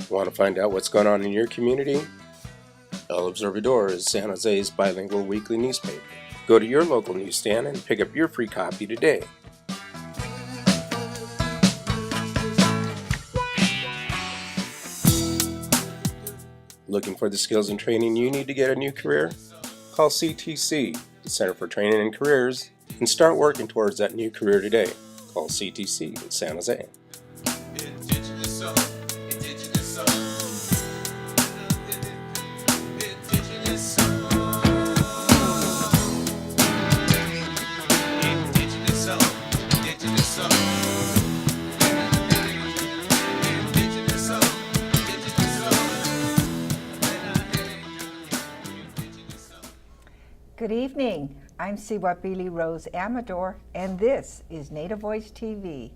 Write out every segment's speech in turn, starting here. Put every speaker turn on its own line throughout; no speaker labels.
Want to find out what's going on in your community? El Observador is San Jose's bilingual weekly newspaper. Go to your local newsstand and pick up your free copy today. Looking for the skills and training you need to get a new career? Call CTC, the Center for Training and Careers, and start working towards that new career today. Call CTC in San Jose.
Good evening. I'm Cihuapilli Rose Amador, and this is NativeVoiceTV.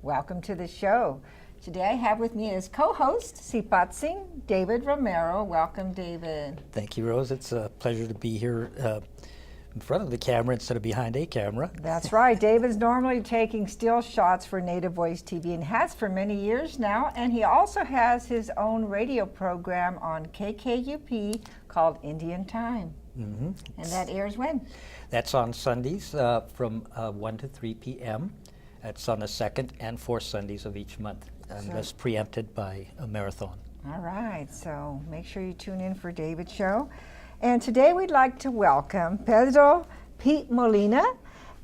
Welcome to the show. Today I have with me as co-host Cipactzin David Romero. Welcome, David.
Thank you, Rose. It's a pleasure to be here in front of the camera instead of behind a camera.
That's right. David's normally taking still shots for NativeVoiceTV and has for many years now, and he also has his own radio program on KKUP called Indian Time.
Mm-hmm.
And that airs when?
That's on Sundays from 1 to 3 p.m. That's on the second and fourth Sundays of each month. And that's preempted by a marathon.
All right, so make sure you tune in for David's show. And today we'd like to welcome Pedro Pete Molina,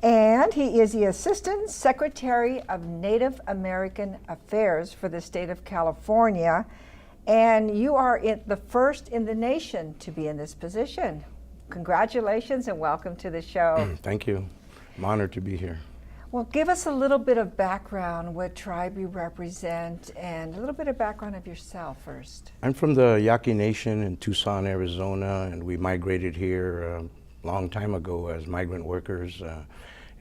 and he is the Assistant Secretary of Native American Affairs for the state of California. And you are the first in the nation to be in this position. Congratulations and welcome to the show.
Thank you. I'm honored to be here.
Well, give us a little bit of background, what tribe you represent, and a little bit of background of yourself first.
I'm from the Yaqui Nation in Tucson, Arizona, and we migrated here a long time ago as migrant workers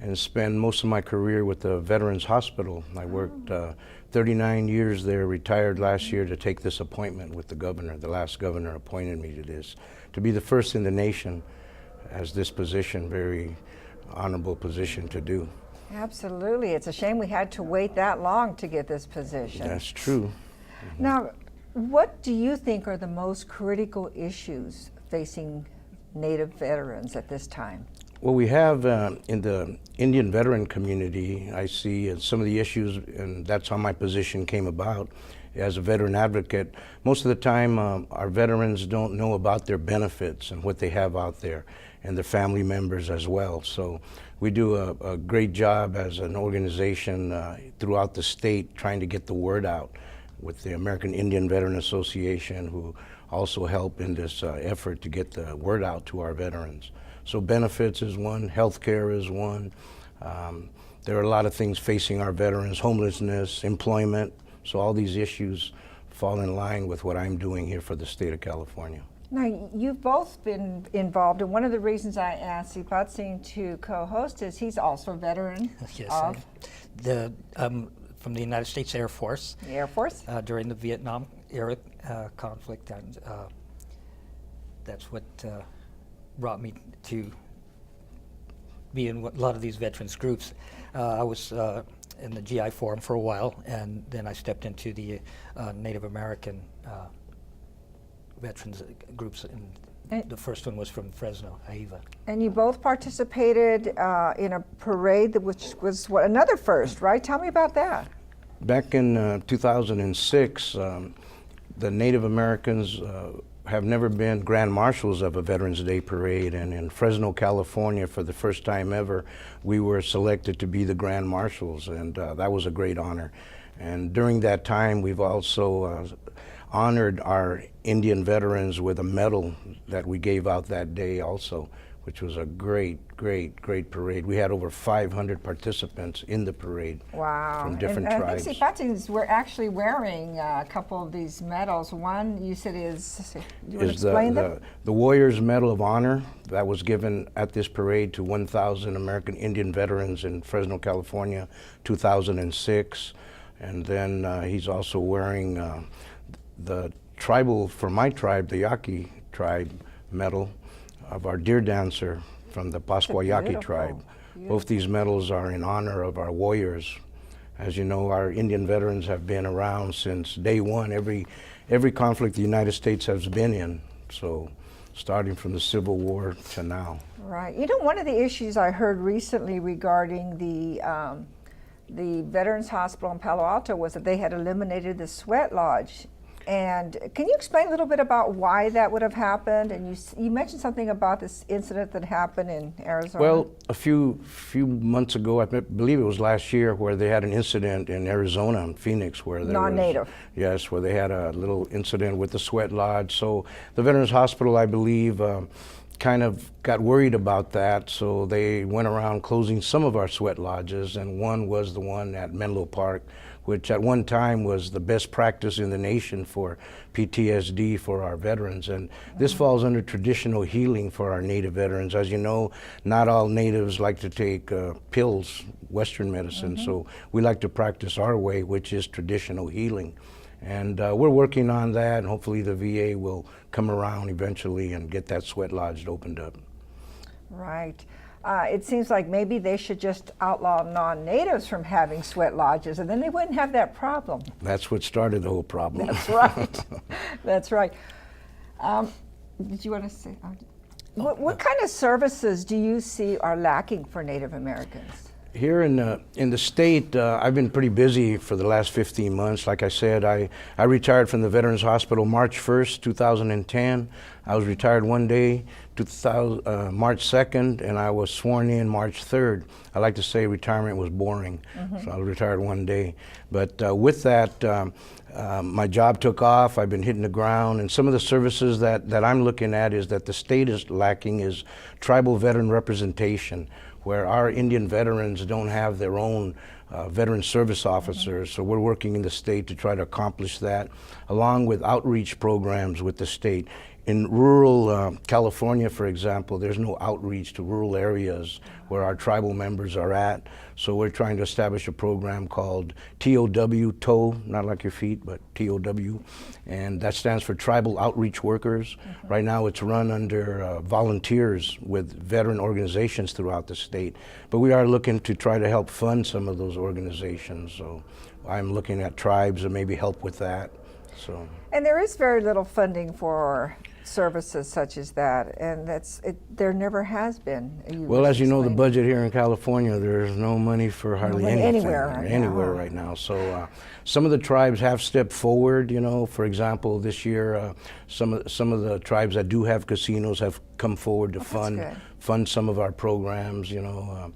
and spent most of my career with the Veterans Hospital. I worked 39 years there, retired last year to take this appointment with the governor. The last governor appointed me to this, to be the first in the nation as this position, very honorable position to do.
Absolutely. It's a shame we had to wait that long to get this position.
That's true.
Now, what do you think are the most critical issues facing Native veterans at this time?
Well, we have in the Indian veteran community, I see some of the issues, and that's how my position came about as a veteran advocate. Most of the time, our veterans don't know about their benefits and what they have out there, and their family members as well. So we do a great job as an organization throughout the state trying to get the word out with the American Indian Veteran Association, who also help in this effort to get the word out to our veterans. So benefits is one, healthcare is one. There are a lot of things facing our veterans, homelessness, employment. So all these issues fall in line with what I'm doing here for the state of California.
Now, you've both been involved, and one of the reasons I asked Cipactzin to co-host is he's also a veteran
Yes,
of
from the United States Air Force.
the Air Force.
During the Vietnam era conflict, and that's what brought me to be in a lot of these veterans groups. I was in the GI Forum for a while, and then I stepped into the Native American veterans groups, and the first one was from Fresno, AIVA.
And you both participated in a parade, which was another first, right? Tell me about that.
Back in 2006, the Native Americans have never been Grand Marshals of a Veterans Day parade, and in Fresno, California, for the first time ever, we were selected to be the Grand Marshals, and that was a great honor. And during that time, we've also honored our Indian veterans with a medal that we gave out that day also, which was a great parade. We had over 500 participants in the parade.
Wow.
From different
and
tribes.
I think Cipactzin, we're actually wearing a couple of these medals. One, you said is, you want to explain them?
The Warriors Medal of Honor that was given at this parade to 1,000 American Indian veterans in Fresno, California, 2006. And then he's also wearing the tribal, for my tribe, the Yaqui tribe medal of our deer dancer from the PassquaYaqui tribe. Beautiful. Both these medals are in honor of our warriors As you know, our Indian veterans have been around since day one, every conflict the United States has been in, so starting from the Civil War to now.
Right. You know, one of the issues I heard recently regarding the Veterans Hospital in Palo Alto was that they had eliminated the sweat lodge. And can you explain a little bit about why that would have happened? And you mentioned something about this incident that happened in Arizona.
Well, a few months ago, I believe it was last year, where they had an incident in Arizona, in Phoenix, where there
non-native.
Yes, where they had a little incident with the sweat lodge. So the Veterans Hospital, I believe, kind of got worried about that, so they went around closing some of our sweat lodges, and one was the one at Menlo Park, which at one time was the best practice in the nation for PTSD for our veterans. And this falls under traditional healing for our Native veterans. As you know, not all Natives like to take pills, Western medicine, so we like to practice our way, which is traditional healing. And we're working on that, and hopefully the VA will come around eventually and get that sweat lodge opened up.
Right. It seems like maybe they should just outlaw non-natives from having sweat lodges, and then they wouldn't have that problem.
That's what started the whole problem.
That's right. That's right. Did you want to say? What kind of services do you see are lacking for Native Americans?
Here in the state, I've been pretty busy for the last 15 months. Like I said, I retired from the Veterans Hospital March 1st, 2010. I was retired one day, March 2nd, and I was sworn in March 3rd. I like to say retirement was boring, so I was retired one day. But with that, my job took off. I've been hitting the ground, and some of the services that I'm looking at is that the state is lacking is tribal veteran representation, where our Indian veterans don't have their own veteran service officers. So we're working in the state to try to accomplish that, along with outreach programs with the state. In rural California, for example, there's no outreach to rural areas where our tribal members are at. So we're trying to establish a program called TOW, not like your feet, but TOW, and that stands for Tribal Outreach Workers. Right now it's run under volunteers with veteran organizations throughout the state, but we are looking to try to help fund some of those organizations. So I'm looking at tribes and maybe help with that. So.
And there is very little funding for services such as that, and there never has been.
Well, as you know, the budget here in California, there's no money for hardly anything anywhere right now. So some of the tribes have stepped forward. You know, for example, this year, some of the tribes that do have casinos have come forward to fund some of our programs. You know.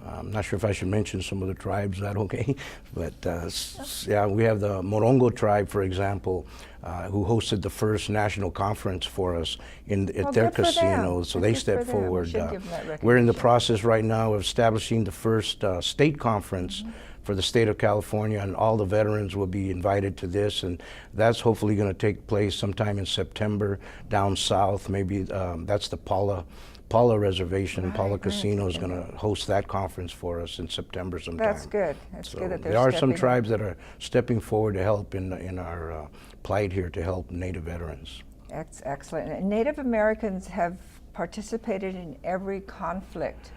I'm not sure if I should mention some of the tribes, is that okay? But yeah, we have the Morongo tribe, for example, who hosted the first national conference for us at their casino, so they stepped forward. We're in the process right now of establishing the first state conference for the state of California, and all the veterans will be invited to this, and that's hopefully going to take place sometime in September down south. Maybe that's the Paula Reservation. Paula Casino is going to host that conference for us in September sometime.
That's good. That's good that
there are some tribes that are stepping forward to help in our plight here to help Native veterans.
That's excellent. And Native Americans have participated in every conflict.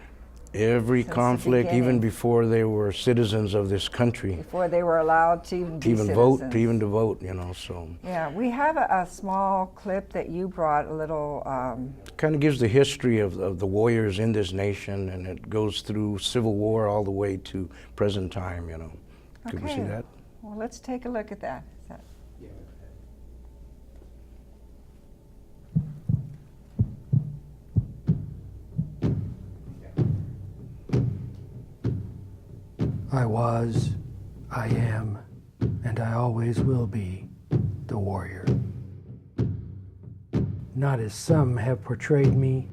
Every conflict, even before they were citizens of this country.
Before they were allowed to even be citizens.
To vote, you know, so.
Yeah, we have a small clip that you brought, a little...
kind of gives the history of the warriors in this nation, and it goes through Civil War all the way to present time, you know. Could we see that?
Well, let's take a look at that.
I was, I am, and I always will be the warrior. Not as some have portrayed me,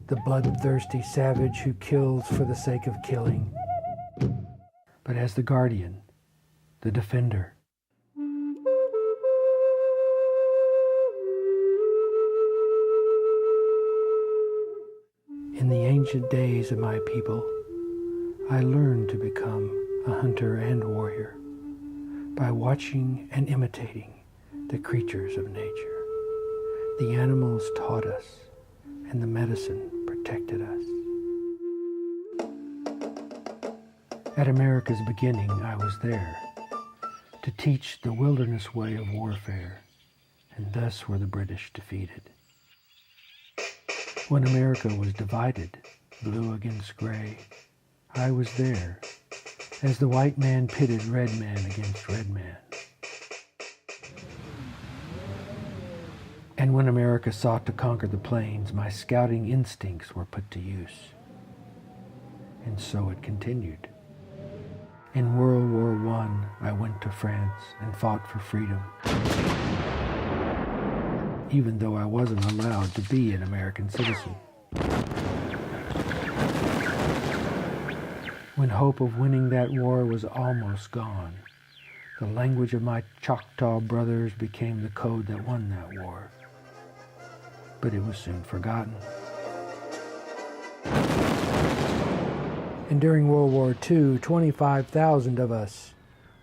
the bloodthirsty savage who kills for the sake of killing, but as the guardian, the defender. In the ancient days of my people, I learned to become a hunter and warrior by watching and imitating the creatures of nature. The animals taught us, and the medicine protected us. At America's beginning, I was there to teach the wilderness way of warfare, and thus were the British defeated. When America was divided, blue against gray, I was there as the white man pitted red man against red man. And when America sought to conquer the plains, my scouting instincts were put to use. And so it continued. In World War I went to France and fought for freedom, even though I wasn't allowed to be an American citizen. When hope of winning that war was almost gone, the language of my Choctaw brothers became the code that won that war. But it was soon forgotten. And during World War II, 25,000 of us,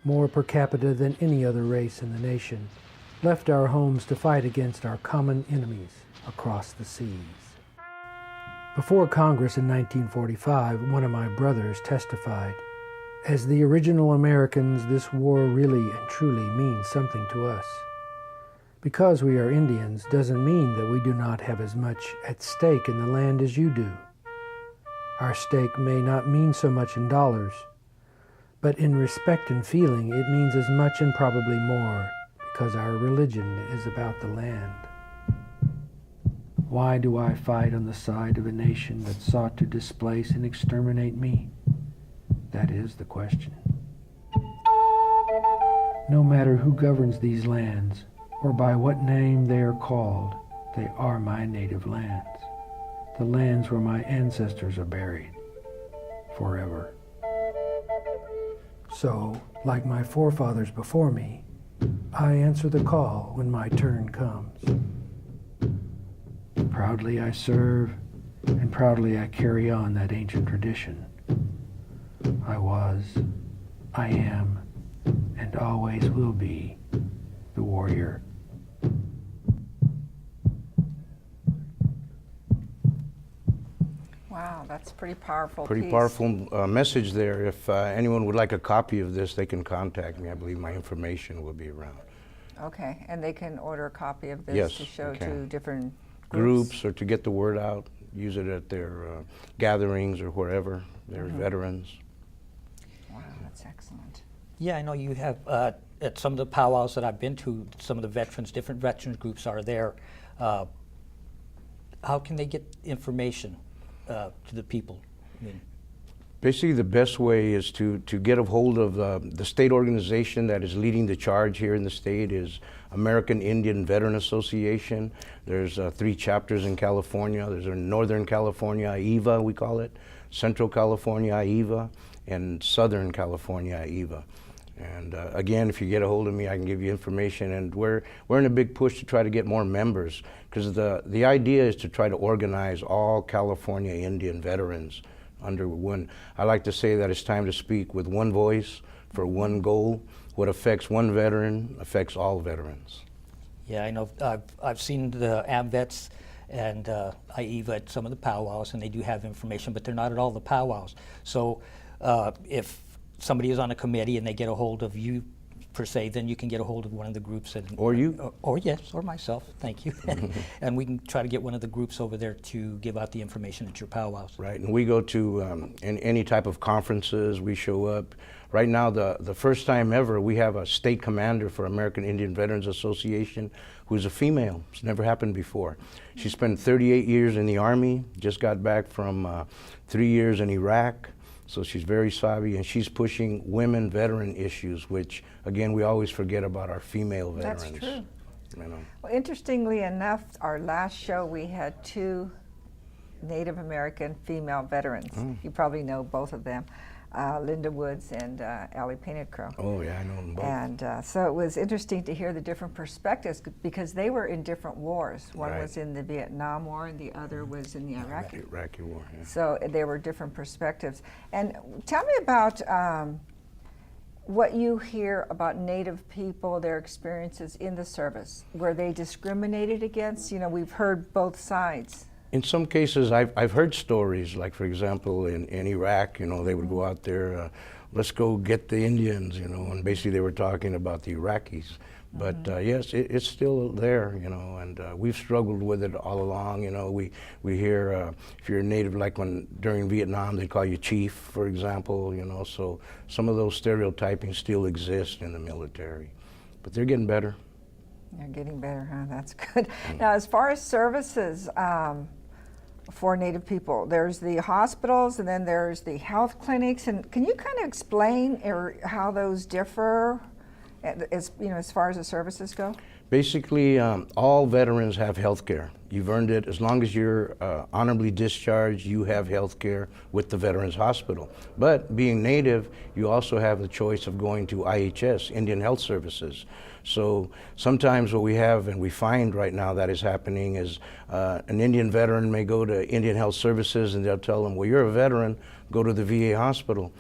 more per capita than any other race in the nation, left our homes to fight against our common enemies across the seas. Before Congress in 1945, one of my brothers testified, "As the original Americans, this war really and truly means something to us. Because we are Indians doesn't mean that we do not have as much at stake in the land as you do. Our stake may not mean so much in dollars, but in respect and feeling it means as much and probably more, because our religion is about the land. Why do I fight on the side of a nation that sought to displace and exterminate me? That is the question. No matter who governs these lands, or by what name they are called, they are my native lands, the lands where my ancestors are buried, forever. So, like my forefathers before me, I answer the call when my turn comes. Proudly I serve, and proudly I carry on that ancient tradition. I was, I am, and always will be the warrior.
Wow, that's a pretty powerful
Pretty
piece.
powerful message there. If anyone would like a copy of this, they can contact me. I believe my information will be around.
Okay, and they can order a copy of this
Yes,
to show
they
to
can.
different
Groups or to get the word out, use it at their gatherings or wherever. There's veterans.
Wow, that's excellent.
Yeah, I know you have, at some of the powwows that I've been to, some of the veterans, different veterans groups are there. How can they get information to the people? I mean,
Basically, the best way is to get a hold of the state organization that is leading the charge here in the state is American Indian Veteran Association. There's 3 chapters in California. There's a Northern California, AIVA, we call it, Central California, AIVA, and Southern California, AIVA. And again, if you get a hold of me, I can give you information. And we're in a big push to try to get more members, because the idea is to try to organize all California Indian veterans under one. I like to say that it's time to speak with one voice for one goal. What affects one veteran affects all veterans.
yeah, I know I've seen the AMVETs and AIVA at some of the powwows, and they do have information, but they're not at all the powwows. So if somebody is on a committee and they get a hold of you, per se, then you can get a hold of one of the groups.
Or you.
Or yes, or myself, thank you. And we can try to get one of the groups over there to give out the information at your powwows.
Right, and we go to any type of conferences, we show up. Right now, the first time ever, we have a state commander for American Indian Veterans Association who's a female. It's never happened before. She spent 38 years in the Army, just got back from 3 years in Iraq. So she's very savvy, and she's pushing women veteran issues, which, again, we always forget about our female veterans.
That's true.
You know.
Well, interestingly enough, our last show we had 2 Native American female veterans. You probably know both of them, Linda Woods and Allie Painted Crow.
Oh yeah, I know them both.
And so it was interesting to hear the different perspectives, because they were in different wars. One
Right.
was in the Vietnam War and the other was in the
Iraqi war, yeah.
So there were different perspectives. And tell me about what you hear about Native people, their experiences in the service. Were they discriminated against? You know, we've heard both sides.
In some cases, I've heard stories, like for example, in Iraq, you know, they would go out there let's go get the Indians, you know, and basically they were talking about the Iraqis. But yes, it's still there, you know, and we've struggled with it all along. You know, we hear if you're a Native, like during Vietnam, they call you chief, for example, you know, so some of those stereotyping still exist in the military, but they're getting better.
They're getting better, huh? That's good. Now, as far as services for Native people, there's the hospitals and then there's the health clinics, and can you kind of explain how those differ? As far as the services go?
Basically, all veterans have health care. You've earned it. As long as you're honorably discharged, you have health care with the Veterans Hospital. But being Native, you also have the choice of going to IHS, Indian Health Services. So sometimes what we have and we find right now that is happening is an Indian veteran may go to Indian Health Services and they'll tell them, well, you're a veteran, go to the VA hospital.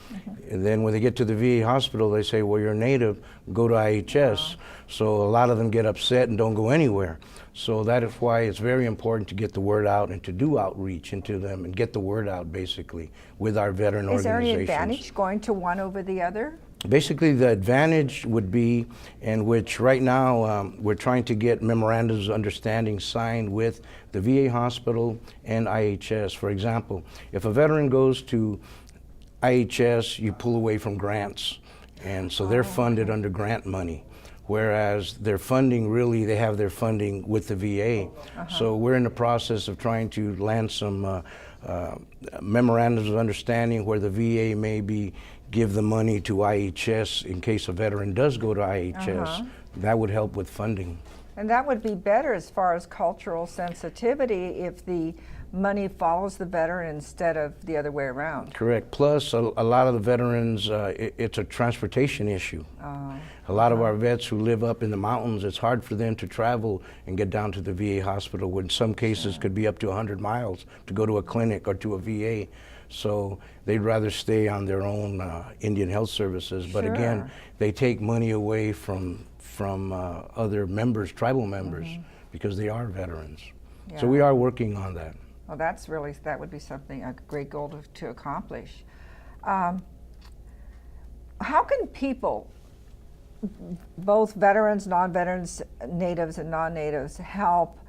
And then when they get to the VA hospital, they say, well, you're Native, go to IHS. So a lot of them get upset and don't go anywhere. So that is why it's very important to get the word out and to do outreach into them and get the word out, basically, with our veteran organizations.
Is there any advantage going to one over the other?
Basically, the advantage would be, in which right now we're trying to get memorandums of understanding signed with the VA hospital and IHS. For example, if a veteran goes to IHS, you pull away from grants, and so they're funded under grant money. Whereas their funding, really, they have their funding with the VA. So we're in the process of trying to land some memorandums of understanding where the VA maybe give the money to IHS in case a veteran does go to IHS. That would help with funding.
And that would be better as far as cultural sensitivity if the money follows the veteran instead of the other way around.
Correct. Plus, a lot of the veterans, it's a transportation issue. A lot of our vets who live up in the mountains, it's hard for them to travel and get down to the VA hospital, which in some cases could be up to 100 miles to go to a clinic or to a VA. So they'd rather stay on their own Indian Health Services. But again, they take money away from other members, tribal members, because they are veterans. So we are working on that.
Well, that would be something, a great goal to accomplish. How can people, both veterans, non-veterans, natives and non-natives, help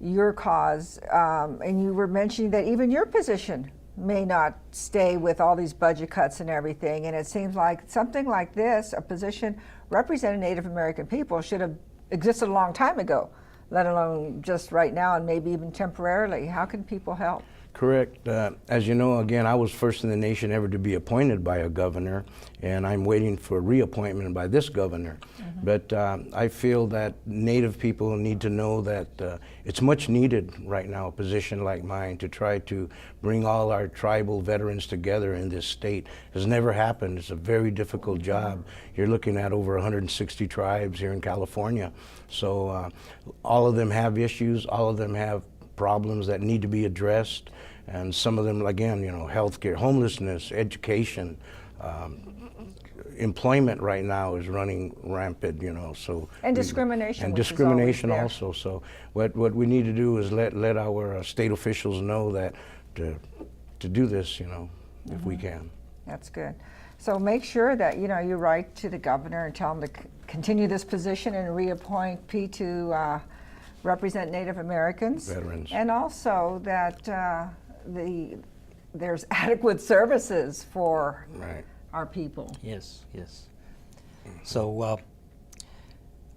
your cause? And you were mentioning that even your position may not stay with all these budget cuts and everything, and it seems like something like this, a position representing Native American people, should have existed a long time ago, let alone just right now and maybe even temporarily. How can people help?
Correct. As you know, again, I was first in the nation ever to be appointed by a governor, and I'm waiting for reappointment by this governor. But I feel that Native people need to know that it's much needed right now, a position like mine, to try to bring all our tribal veterans together in this state. It has never happened. It's a very difficult job. You're looking at over 160 tribes here in California. So all of them have issues, all of them have problems that need to be addressed, and some of them, again, you know, healthcare, homelessness, education, employment right now is running rampant, you know. So
and discrimination.
And discrimination also. So what we need to do is let our state officials know that to do this, you know, if we can.
That's good. So make sure that, you know, you write to the governor and tell him to continue this position and reappoint Pete to represent Native Americans.
Veterans.
And also that there's adequate services for our people.
Yes, yes. So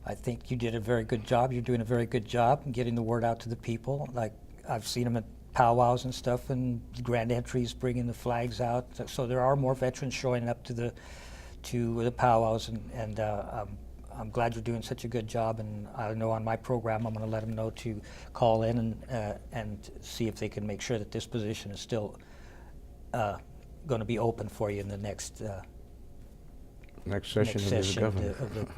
I think you did a very good job. You're doing a very good job in getting the word out to the people. Like, I've seen them at powwows and stuff, and grand entries bringing the flags out. So there are more veterans showing up to the powwows, and I'm glad you're doing such a good job. And I know on my program I'm going to let them know to call in and see if they can make sure that this position is still going to be open for you in the next
session of the governor.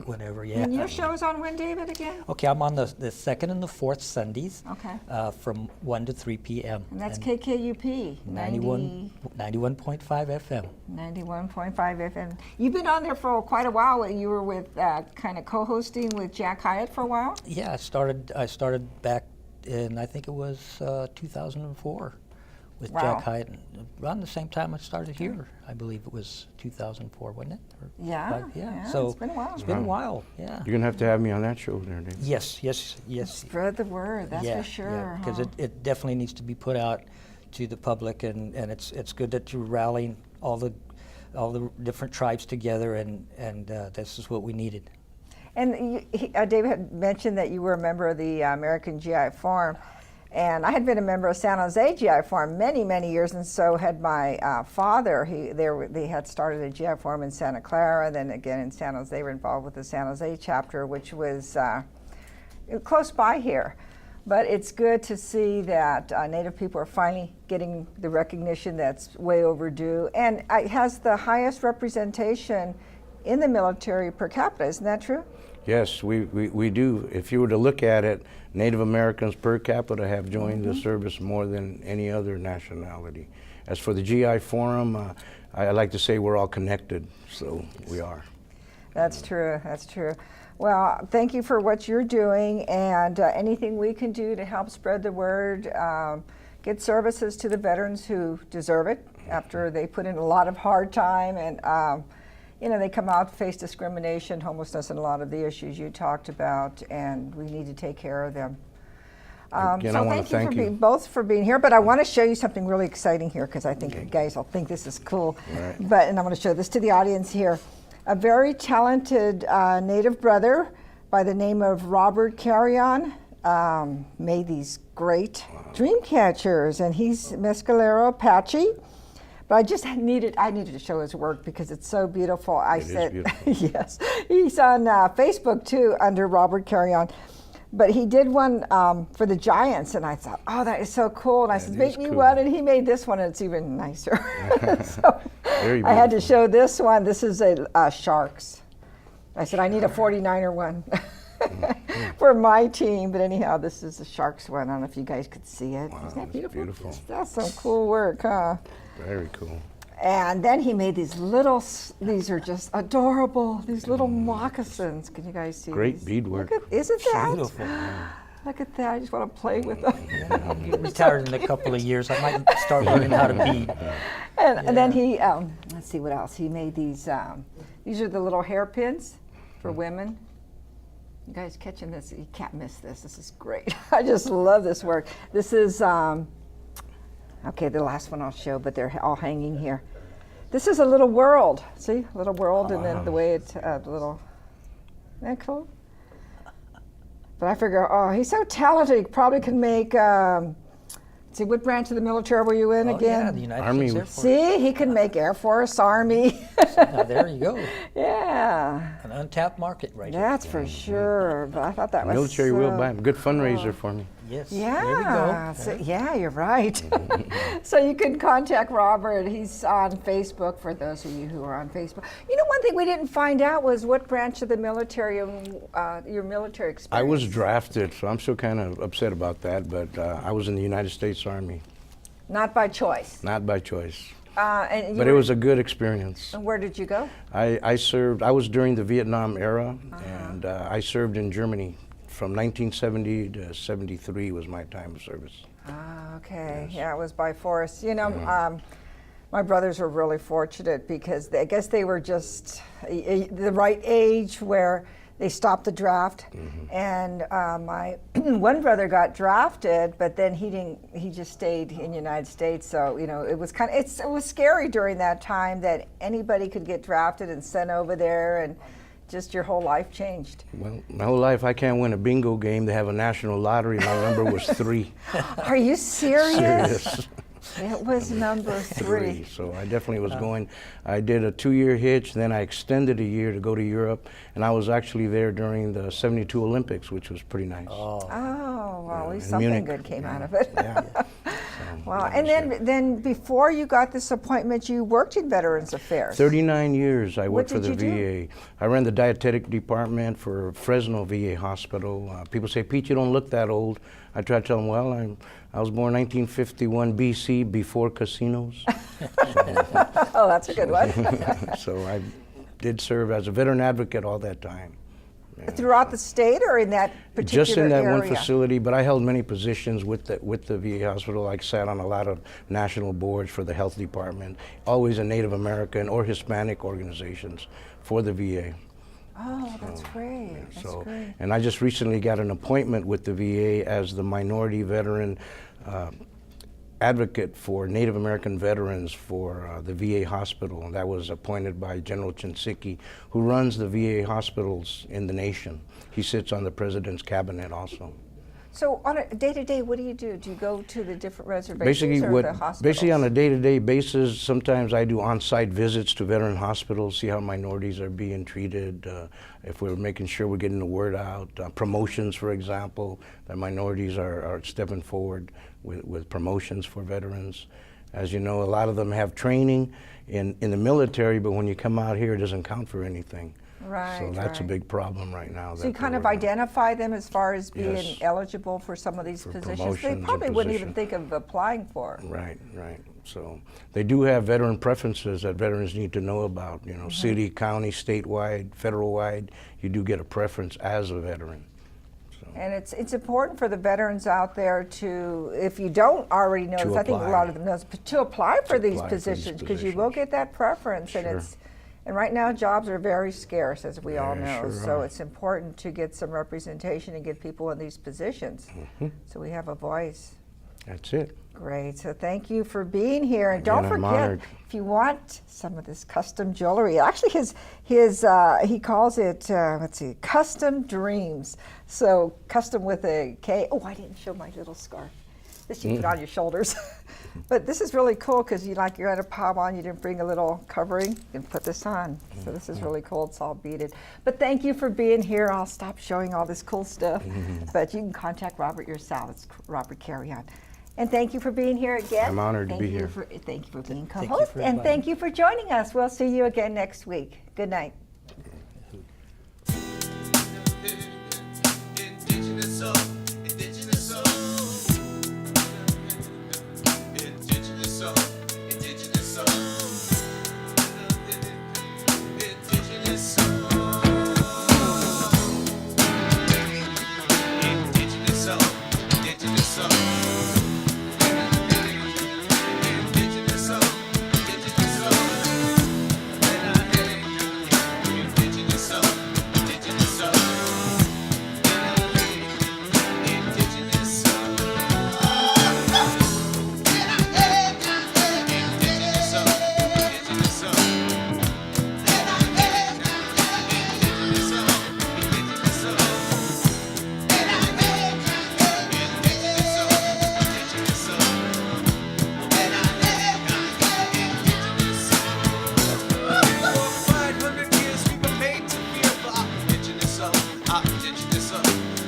Whenever, yeah.
And your show is on when, David, again?
Okay, I'm on the second and the fourth Sundays.
Okay.
From 1 to 3 p.m.
And that's KKUP.
91.5 FM.
91.5 FM. You've been on there for quite a while. You were with kind of co-hosting with Jack Hyatt for a while?
Yeah, I started back in, I think it was 2004, with
Wow.
Jack Hyatt. Around the same time I started here. I believe it was 2004, wasn't it? Or
Yeah,
yeah.
yeah,
So
it's been a while.
It's been a while, yeah.
You're gonna have me on that show there, Dave.
Yes, yes, yes.
Spread the word, that's for sure.
Because
huh?
it definitely needs to be put out to the public, and it's good that you're rallying all the different tribes together, and this is what we needed.
And David had mentioned that you were a member of the American GI Forum, and I had been a member of San Jose GI Forum many, many years, and so had my father. They had started a GI Forum in Santa Clara, then again in San Jose. They were involved with the San Jose chapter, which was close by here. But it's good to see that Native people are finally getting the recognition that's way overdue, and it has the highest representation in the military per capita. Isn't that true?
Yes, we do. If you were to look at it, Native Americans per capita have joined the service more than any other nationality. As for the GI Forum, I like to say we're all connected, so we are.
That's true, that's true. Well, thank you for what you're doing, and anything we can do to help spread the word, get services to the veterans who deserve it after they put in a lot of hard time, and they come out, face discrimination, homelessness, and a lot of the issues you talked about, and we need to take care of them.
Again, I want to thank you
both for being here, but I want to show you something really exciting here, because I think you guys will think this is cool.
Right.
And I'm going to show this to the audience here. A very talented Native brother by the name of Robert Carrion made these great dream catchers, and he's Mescalero Apache. But I needed to show his work because it's so beautiful.
It is beautiful.
Yes, he's on Facebook too under Robert Carrion. But he did one for the Giants, and I thought, oh, that is so cool. And I said, make me
cool.
one, and he made this one, and it's even nicer. So
Very
I had to
beautiful.
show this one. This is a Sharks. I said, I need a 49er one for my team. But anyhow, this is the Sharks one. I don't know if you guys could see it.
Wow,
Isn't that
that's
beautiful?
beautiful.
That's some cool work, huh?
Very cool.
And then he made these these are just adorable, these little moccasins. Can you guys see
Great
these?
beadwork.
Isn't that?
Beautiful.
Look at that, I just want to play with them.
I'll get retired in a couple of years. I might start learning how to bead.
And then he, let's see what else. He made these are the little hairpins for women. You guys catching this? You can't miss this. This is great. I just love this work. This is, okay, the last one I'll show, but they're all hanging here. This is a little world. See, a little world, and then the way it's the little, isn't that cool? But I figure, oh, he's so talented, he probably can make, see, what branch of the military were you in again?
Yeah, the United
Army.
States Air Force.
See, he can make Air Force, Army.
Now, there you go.
Yeah,
An untapped market right here.
that's for sure. But I thought that was
Military
so
will buy 'em. Good fundraiser for me.
Yes.
Yeah,
There we go.
so, yeah, you're right. So you can contact Robert. He's on Facebook for those of you who are on Facebook. You know, one thing we didn't find out was what branch of the military, your military experience.
I was drafted, so I'm still kind of upset about that, but I was in the United States Army,
Not by choice.
not by choice.
And
But it was a good experience.
And where did you go?
I served, I was during the Vietnam era, and I served in Germany from 1970 to 73 was my time of service.
Ah, okay. Yeah, it was by force. You know, my brothers were really fortunate because I guess they were just the right age where they stopped the draft. And my one brother got drafted, but then he just stayed in the United States. So, you know, it was it was scary during that time that anybody could get drafted and sent over there, and just your whole life changed.
Well, my whole life I can't win a bingo game. They have a national lottery. My number was 3.
Are you serious?
Serious.
It was number 3.
So I definitely was going. I did a 2-year hitch, then I extended a year to go to Europe, and I was actually there during the 72 Olympics, which was pretty nice.
Oh, well, at least
in
something
Munich.
good came out of it.
Yeah.
Wow.
I
And
was there.
then before you got this appointment, you worked in Veterans Affairs.
39 years I worked for
did
the
you
VA. I ran the dietetic department for Fresno VA Hospital. People say, Pete, you don't look that old. I try to tell them, well, I was born 1951 BC, before casinos.
Oh, that's a good one.
So I did serve as a veteran advocate all that time.
throughout the state or in that particular
Just in that
area?
one facility, but I held many positions with the VA hospital. I sat on a lot of national boards for the health department, always in Native American or Hispanic organizations for the VA.
Oh, that's great. That's great.
And I just recently got an appointment with the VA as the minority veteran advocate for Native American veterans for the VA hospital, and that was appointed by General Chinsicki, who runs the VA hospitals in the nation. He sits on the president's cabinet also.
So on a day-to-day, what do you do? Do you go to the different reservations or the hospitals?
Basically on a day-to-day basis, sometimes I do on-site visits to veteran hospitals, see how minorities are being treated, if we're making sure we're getting the word out. Promotions, for example, that minorities are stepping forward with promotions for veterans. As you know, a lot of them have training in the military, but when you come out here, it doesn't count for anything.
Right,
so that's a big problem right now.
So you kind of identify them as far as being eligible for some of these positions they probably wouldn't even think of applying for.
Right, right. So they do have veteran preferences that veterans need to know about. You know, city, county, statewide, federal-wide, you do get a preference as a veteran.
And it's important for the veterans out there to, if you don't already know this, I think a lot of them know, to apply for these positions, because you will get that preference.
Sure.
And right now jobs are very scarce, as we all know.
Sure
so it's important to get some representation and get people in these positions. So we have a voice.
That's it.
Great. So thank you for being here. And
Again,
don't
I'm
forget,
honored.
if you want some of this custom jewelry, actually he calls it, let's see, Custom Dreams. So custom with a K. Oh, I didn't show my little scarf. This you put on your shoulders. But this is really cool because you're at a pom-on, you didn't bring a little covering, you can put this on. So this is really cool, it's all beaded. But thank you for being here. I'll stop showing all this cool stuff. But you can contact Robert yourself. It's Robert Carrion. And thank you for being here again.
I'm honored to be here.
Thank you for being co-host. And thank you for joining us. We'll see you again next week. Good night.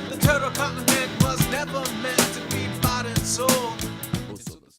The turtle continent was never meant to be bought and sold.